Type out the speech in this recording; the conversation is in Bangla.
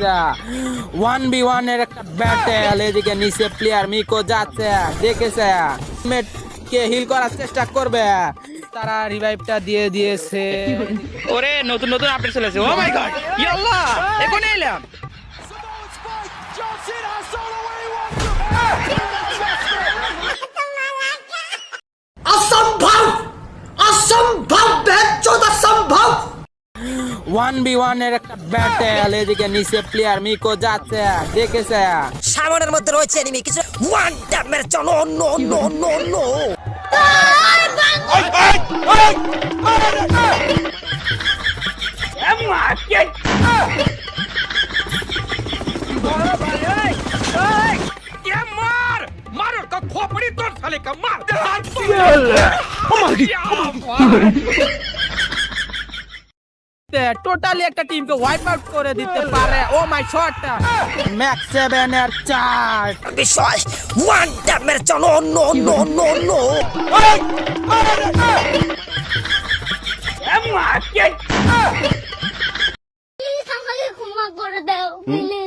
1v1 এর একটা ব্যাটেল, এদিকে নিচে প্লেয়ার মিকো যাচ্ছে, দেখেছে কে হিল করার চেষ্টা করবে, তারা রিভাইভটা দিয়ে দিয়েছে। ওরে নতুন নতুন আপডেট চলেছে। ও মাই গড, ইয়া আল্লাহ, এখানে এলাম। असंभव असंभव बेचोद असंभव 1v1 এর একটা ব্যাটেল, এদিকে নিচে প্লেয়ার মিকো যাচ্ছে, দেখেছে সামনের মধ্যে রয়েছে এনিমি কিছু ওয়ান ট্যাপের জন্য অন্য অন্য অন্য অন্য টোটালি একটা টিমকে ওয়াইপ আউট করে দিতে পারে। ও মাই শটটা ম্যাক্স 7 এর চার্জ, বিশ্বাস ওয়ান ট্যাপের জন্য অন্য অন্য অন্য অন্য প্লিজ আমাকে ক্ষমা করে দাও প্লিজ।